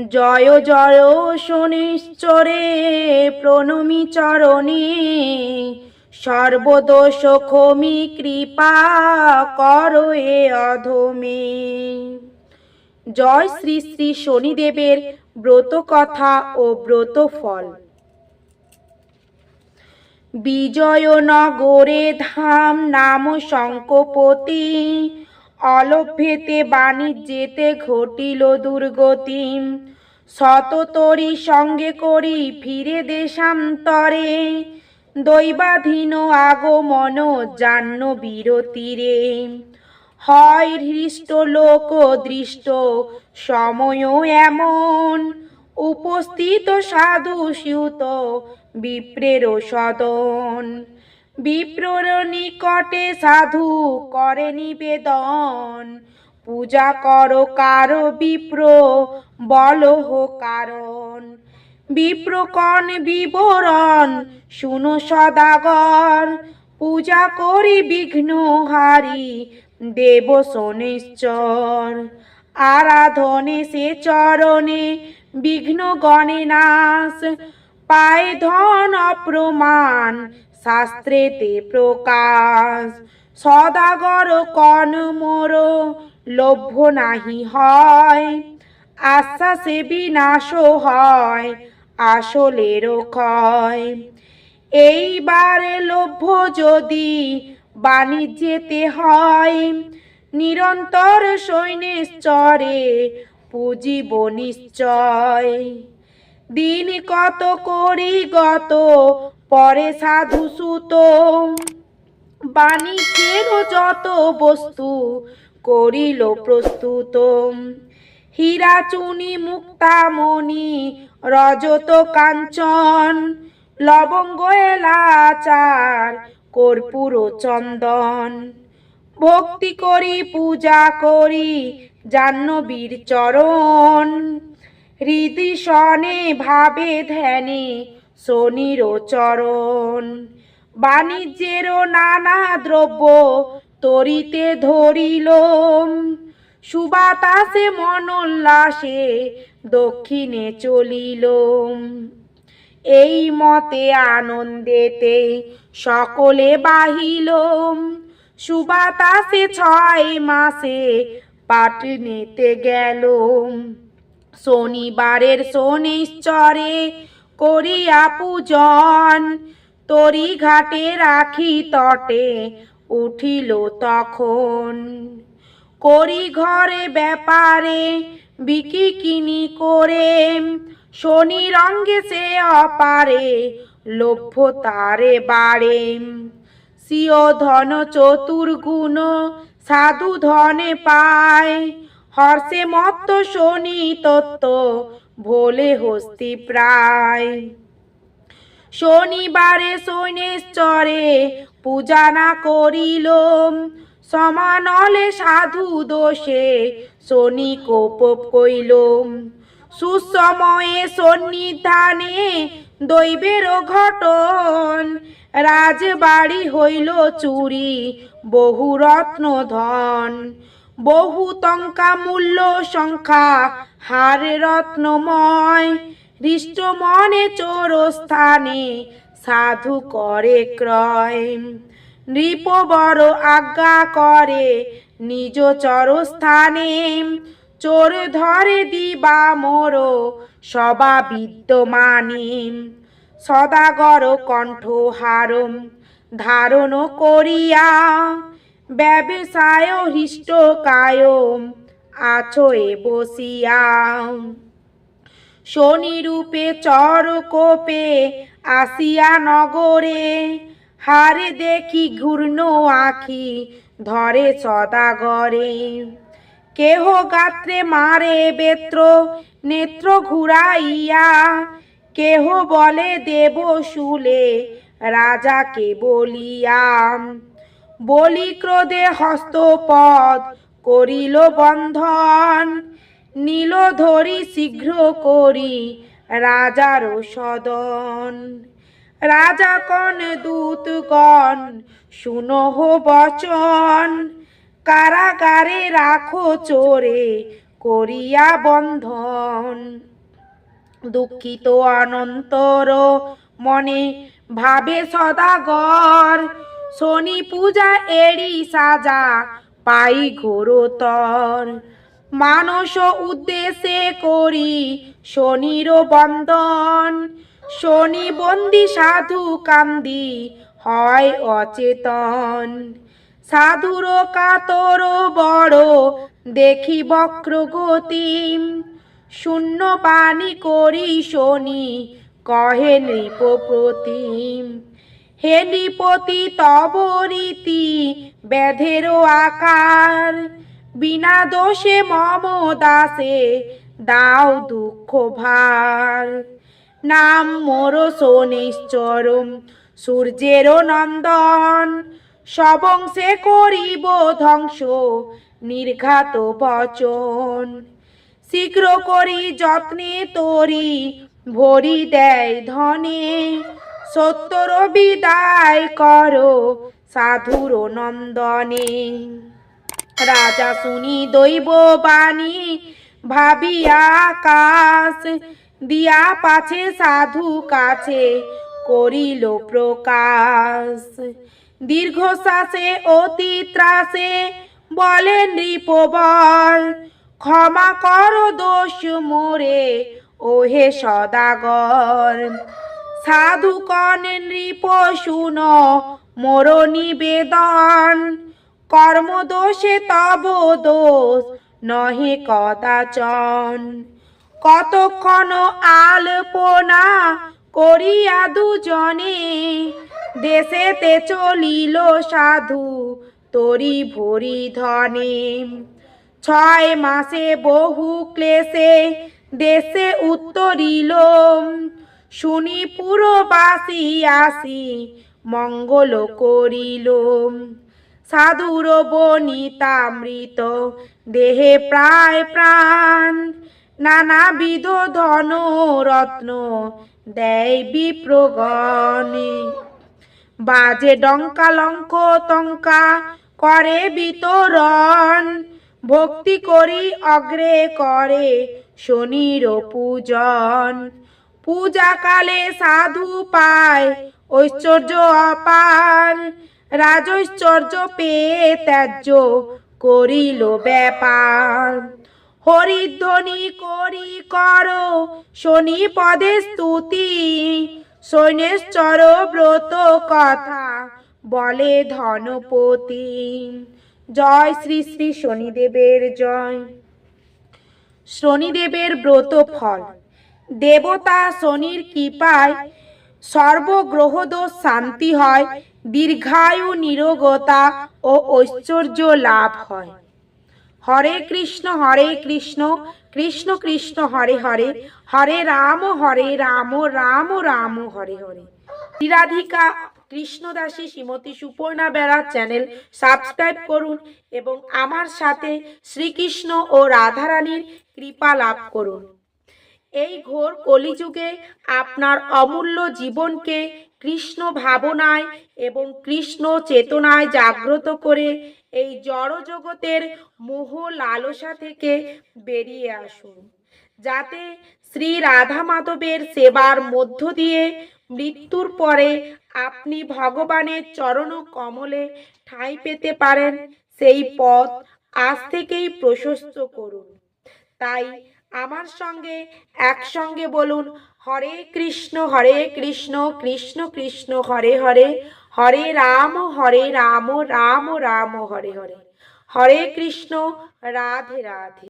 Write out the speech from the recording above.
জয় জয় শনিশ্চরে প্রণমি চরণে, সর্বদোষ ক্ষমি কৃপা করো এ অধমে। জয় শ্রী শ্রী শনিদেবের ব্রত কথা ও ব্রত ফল। বিজয়নগরে ধাম নাম শঙ্কপতি, অলভ্যেতে বাণিজ্যেতে ঘটিল দুর্গতি। শততরি সঙ্গে করি ফিরে দেশান্তরে, দৈবাধীন আগমন জাহ্নবীর তীরে। হয় হৃষ্ট লোক দৃষ্ট সময় এমন, উপস্থিত সাধু স্যুত বিপ্রের সদন। বিপ্রর নিকটে সাধু করে নিবেদন, পূজা করো কারো বিপ্র বলহ কারণ। বিপ্রকণ বিবরণ শুনো সদাগর, পূজা করি বিঘ্নহারি দেব শনিশ্চর। আরাধনে সে চরণে বিঘ্ন গণে নাশ, পায় ধন অপ্রমাণ শাস্ত্রেতে প্রকাশ। সদাগর কন মোর লভ্য নাহি হয়, আশ্বাসে বিনাশ হয় আসলেরও ক্ষয়। এইবারে লভ্য যদি বাণিজ্যেতে হয়, নিরন্তর সৈন্যেশ্বরে পূজিব নিশ্চয়। দিন কত করি গত পরে সাধু সুত, বাণিজ্যের যত বস্তু করিল প্রস্তুত। হীরা চুনি মুক্তামণি রজত কাঞ্চন, লবঙ্গ এলাচার কর্পূর চন্দন। ভক্তি করি পূজা করি জাহ্নবীর চরণ, হৃদি শনে ভাবে ধ্যানে শনির চরণ। বাণিজ্যেরও নানা দ্রব্য তরিতে ধরিল, সুবাতাসে মনোল্লাসে দক্ষিণে চলিল। এই মতে আনন্দেতে সকলে বাহিল, সুবাতাসে 6 মাসে পাটনেতে গেল। শনিবারের শনিশ্চরে করিয়া পূজন, তরি ঘাটে রাখি তটে উঠিল তখন। করি ঘরে ব্যাপারে বিকিকিনি করে, শনির অঙ্গে সে অপারে লভ্য তারে বাড়ে। স্বীয় ধন চতুর্গুণ সাধু ধনে পায়, হর্ষে মত্ত শনি তত্ত্ব ভোলে হস্তি প্রায়। শনিবারে শৈনেশ্বরে পূজা না করিল, সমানলে সাধু দোষে শনি কোপ কইল। সুসময়ে সন্নিধানে দৈবের ঘটন, রাজবাড়ি হইল চুরি বহু রত্ন ধন। বহু টঙ্কা মূল্য সংখ্যা হারে রত্নময়, হৃষ্ট মনে চোর স্থানে সাধু করে ক্রয়। নৃপ বড় আজ্ঞা করে নিজ চরস্থানে, চোর ধরে দিবা মোর সবা বিদ্যমানে। সদাগর কণ্ঠহার ধারণ করিয়া, ব্যবসায় হৃষ্ট কায় আছো এ বসিয়া। শনি রূপে চর কোপে আসিয়া নগরে, হারে দেখি ঘূর্ণ আখি ধরে সদাগরে। কেহ গাত্রে মারে বেত্র নেত্র ঘুরাইয়া, কেহ বলে দেব শুলে রাজাকে বলিয়া। বলি ক্রোধে হস্তপদ করিল বন্ধন, নীল ধরি শীঘ্র করি রাজার সদন। রাজা কন দূতগণ শুনহ বচন, কারাগারে রাখো চোরে করিয়া বন্ধন। দুঃখিত অনন্তর মনে ভাবে সদাগর, শনি পূজা এড়ি সাজা পাই ঘোরতর। মানস উদ্দেশ্যে করি শনির বন্দন, শনি বন্দি সাধু কান্দি হয় অচেতন। সাধুর কাতর বড় দেখি বক্রগতি, শূন্য বাণী করি শনি কহে নৃপপ্রতিম। হে নৃপতি তব রীতি ব্যাধেরও আকার, বিনা দোষে মম দাসে দাও দুঃখ ভার। নাম মোর শনিশ্চর সূর্যেরও নন্দন, সবংশে করিব ধ্বংস নির্ঘাত বচন। শীঘ্র করি যত্নে তোরি ভরি দেয় ধনে, সত্তর বিদায় করো সাধুর নন্দনে। রাজা শুনি দৈব বাণী ভাবিয়া আকাশ, দিয়া পাছে সাধু কাছে করিল প্রকাশ। দীর্ঘশ্বাসে অতি ত্রাসে বলে নৃপবর, ক্ষমা কর দোষ মোরে ওহে সদাগর। সাধু কন নৃপ শুন মোর নিবেদন, কর্মদোষে তব দোষ নহে কদাচন। কতক্ষণ আলপনা করিয়া দুজনে, দেশেতে চলিল সাধু তরি ভরি ধনে। 6 মাসে বহু ক্লেশে দেশে উত্তরিল, শুনি পুরবাসী আসি মঙ্গল করিল। সাধুর বনিতামৃত দেহে প্রায় প্রাণ, নানাবিধ ধন রত্ন দেয় বিপ্রগণে। বাজে ডঙ্কা লঙ্ক টঙ্কা করে বিতরণ, ভক্তি করি অগ্রে করে শনির পূজন। পূজাকালে সাধু পায় ঐশ্বর্য অপার, রাজৈশ্বর্য পেয়ে ত্যায্য করিল ব্যাপার। হরিধ্বনি করি কর শনি পদে স্তুতি, শৈনেশ্বর ব্রত কথা বলে ধনপতি। জয় শ্রী শ্রী শনিদেবের জয়। শনিদেবের ব্রত ফল। দেবতা শনির কৃপায় সর্বগ্রহদোষ শান্তি হয়, দীর্ঘায়ু নিরোগতা ও ঐশ্বর্য লাভ হয়। হরে কৃষ্ণ কৃষ্ণ কৃষ্ণ হরে হরে, হরে রাম রাম রাম হরে হরে। শ্রীরাধিকা কৃষ্ণদাসী শ্রীমতী সুপর্ণা বেরার চ্যানেল সাবস্ক্রাইব করুন এবং আমার সাথে শ্রীকৃষ্ণ ও রাধারানীর কৃপা লাভ করুন। এই ঘোর কলিযুগে আপনার অমূল্য জীবনকে কৃষ্ণ ভাবনায় এবং কৃষ্ণ চেতনায় জাগ্রত করে এই জড় জগতের মোহ লালসা থেকে বেরিয়ে আসুন, যাতে শ্রী রাধা মাধবের সেবার মধ্য দিয়ে মৃত্যুর পরে আপনি ভগবানের চরণ কমলে ঠাঁই পেতে পারেন। সেই পথ আজ থেকেই প্রশস্ত করুন। তাই আমার সঙ্গে একসঙ্গে বলুন, হরে কৃষ্ণ কৃষ্ণ কৃষ্ণ হরে হরে, হরে রাম রাম রাম হরে হরে। হরে কৃষ্ণ, রাধে রাধে।